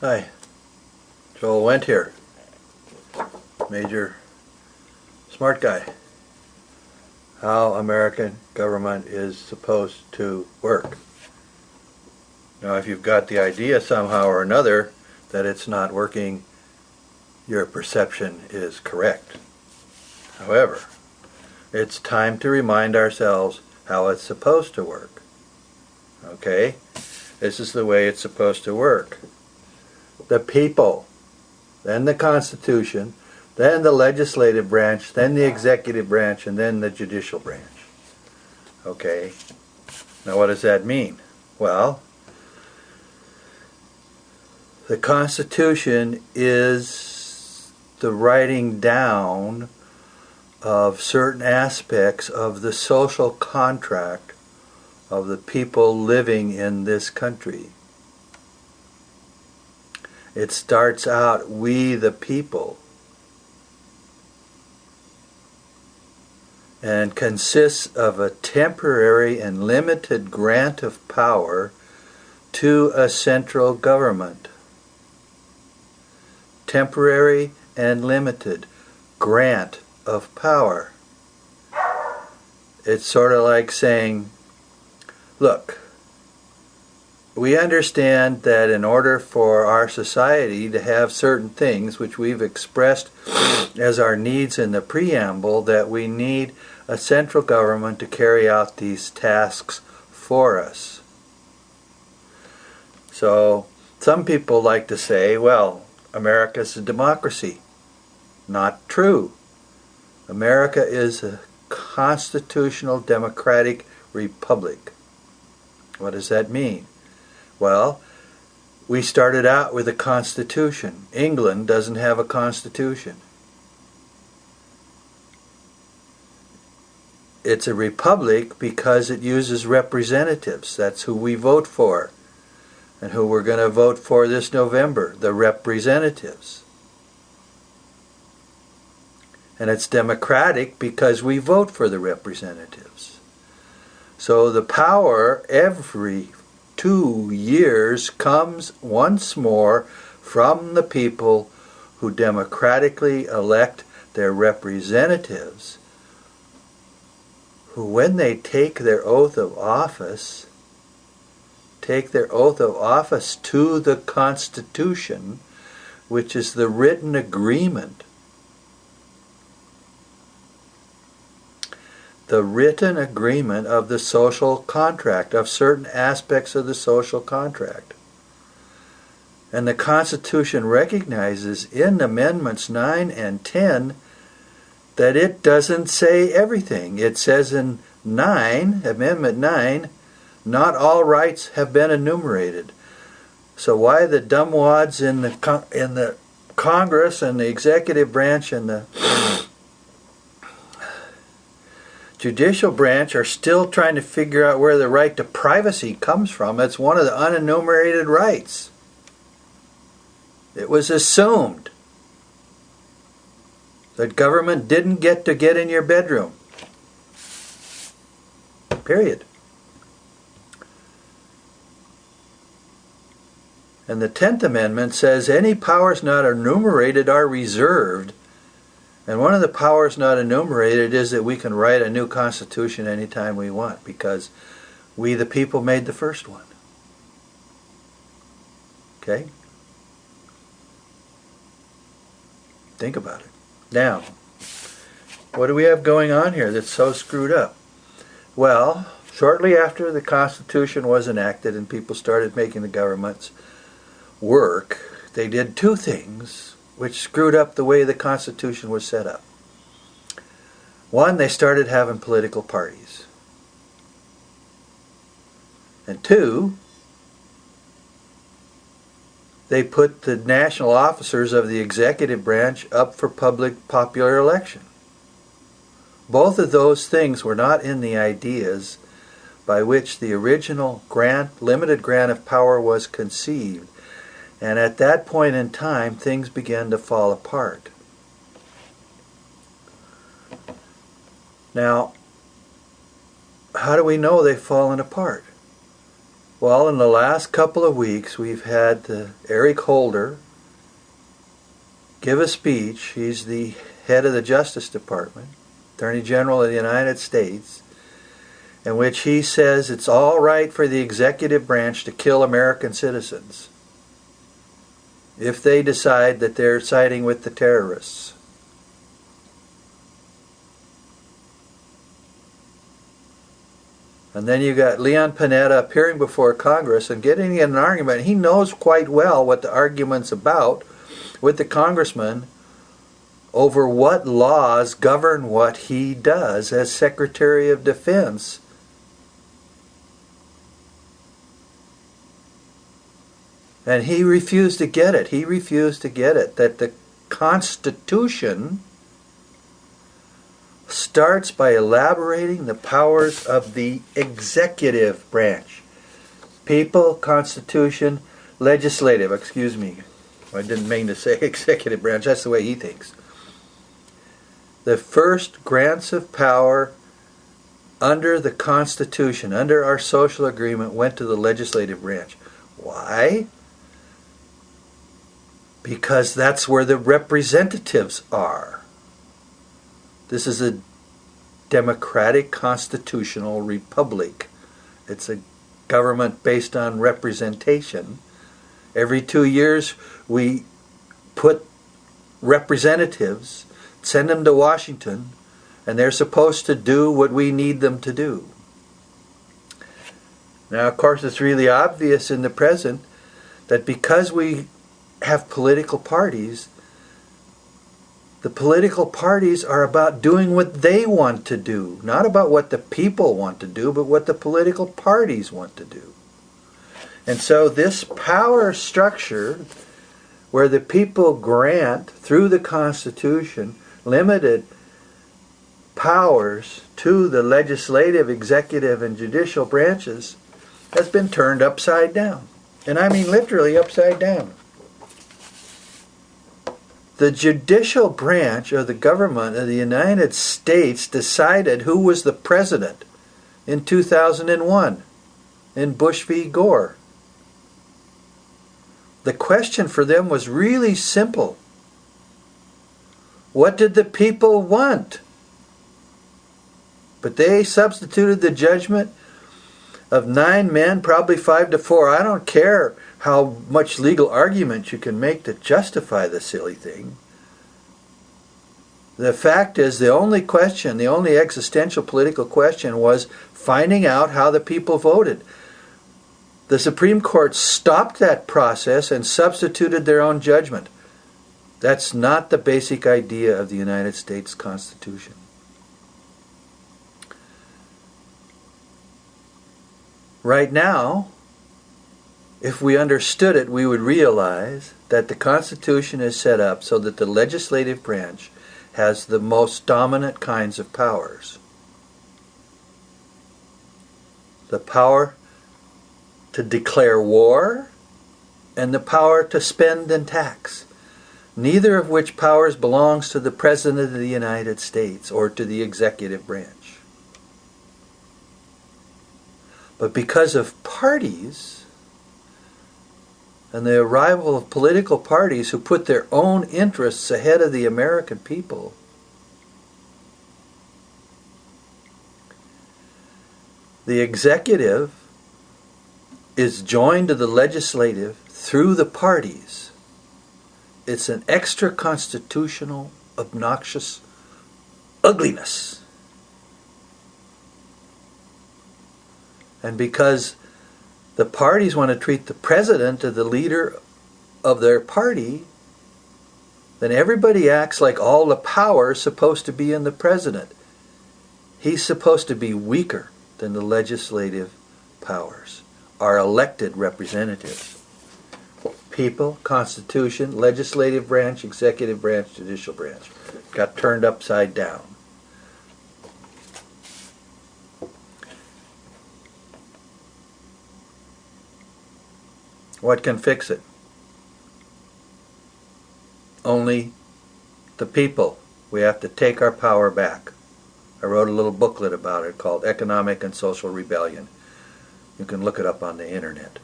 Hi, Joel Wendt here, Major Smart Guy. How American government is supposed to work. Now, if you've got the idea somehow or another that it's not working, your perception is correct. However, it's time to remind ourselves how it's supposed to work. Okay? This is the way it's supposed to work. The people, then the Constitution, then the legislative branch, then the executive branch, and then the judicial branch. Okay? Now what does that mean? Well, the Constitution is the writing down of certain aspects of the social contract of the people living in this country. It starts out, we the people, and consists of a temporary and limited grant of power to a central government. Temporary and limited grant of power. It's sort of like saying, look, we understand that in order for our society to have certain things which we've expressed as our needs in the preamble, that we need a central government to carry out these tasks for us. So some people like to say, well, America's a democracy. Not true. America is a constitutional democratic republic. What does that mean? Well, we started out with a constitution. England doesn't have a constitution. It's a republic because it uses representatives. That's who we vote for, and who we're going to vote for this November, the representatives. And it's democratic because we vote for the representatives. So the power every 2 years comes once more from the people who democratically elect their representatives, who when they take their oath of office, take their oath of office to the Constitution, which is the written agreement. The written agreement of the social contract, of certain aspects of the social contract. And the Constitution recognizes in Amendments 9 and 10 that it doesn't say everything. It says in Amendment 9, not all rights have been enumerated. So why the dumbwads in the Congress and the executive branch and the judicial branch are still trying to figure out where the right to privacy comes from? It's one of the unenumerated rights. It was assumed that government didn't get to get in your bedroom. Period. And the 10th Amendment says any powers not enumerated are reserved. And one of the powers not enumerated is that we can write a new constitution anytime we want, because we the people made the first one. Okay? Think about it. Now, what do we have going on here that's so screwed up? Well, shortly after the Constitution was enacted and people started making the governments work, they did two things which screwed up the way the Constitution was set up. One, they started having political parties. And two, they put the national officers of the executive branch up for popular election. Both of those things were not in the ideas by which the original limited grant of power was conceived. And at that point in time, things began to fall apart. Now, how do we know they've fallen apart? Well, in the last couple of weeks, we've had Eric Holder give a speech. He's the head of the Justice Department, Attorney General of the United States, in which he says it's all right for the executive branch to kill American citizens if they decide that they're siding with the terrorists. And then you got Leon Panetta appearing before Congress and getting in an argument. He knows quite well what the argument's about with the congressman over what laws govern what he does as Secretary of Defense. And he refused to get it. He refused to get it. That the Constitution starts by elaborating the powers of the executive branch. People, Constitution, legislative, excuse me. I didn't mean to say executive branch. That's the way he thinks. The first grants of power under the Constitution, under our social agreement, went to the legislative branch. Why? Because that's where the representatives are. This is a democratic constitutional republic. It's a government based on representation. Every 2 years we put representatives, send them to Washington, and they're supposed to do what we need them to do. Now, of course, it's really obvious in the present that because we have political parties, the political parties are about doing what they want to do, not about what the people want to do, but what the political parties want to do. And so this power structure, where the people grant, through the Constitution, limited powers to the legislative, executive, and judicial branches, has been turned upside down. And I mean literally upside down. The judicial branch of the government of the United States decided who was the president in 2001 in Bush v. Gore. The question for them was really simple. What did the people want? But they substituted the judgment of 9 men, probably 5 to 4. I don't care how much legal argument you can make to justify the silly thing. The fact is, the only question, the only existential political question was finding out how the people voted. The Supreme Court stopped that process and substituted their own judgment. That's not the basic idea of the United States Constitution. Right now, if we understood it, we would realize that the Constitution is set up so that the legislative branch has the most dominant kinds of powers. The power to declare war and the power to spend and tax, neither of which powers belongs to the President of the United States or to the executive branch. But because of parties and the arrival of political parties who put their own interests ahead of the American people, the executive is joined to the legislative through the parties. It's an extra-constitutional, obnoxious ugliness. And because the parties want to treat the president as the leader of their party, then everybody acts like all the power is supposed to be in the president. He's supposed to be weaker than the legislative powers, our elected representatives. People, Constitution, legislative branch, executive branch, judicial branch, got turned upside down. What can fix it? Only the people. We have to take our power back. I wrote a little booklet about it called Economic and Social Rebellion. You can look it up on the internet.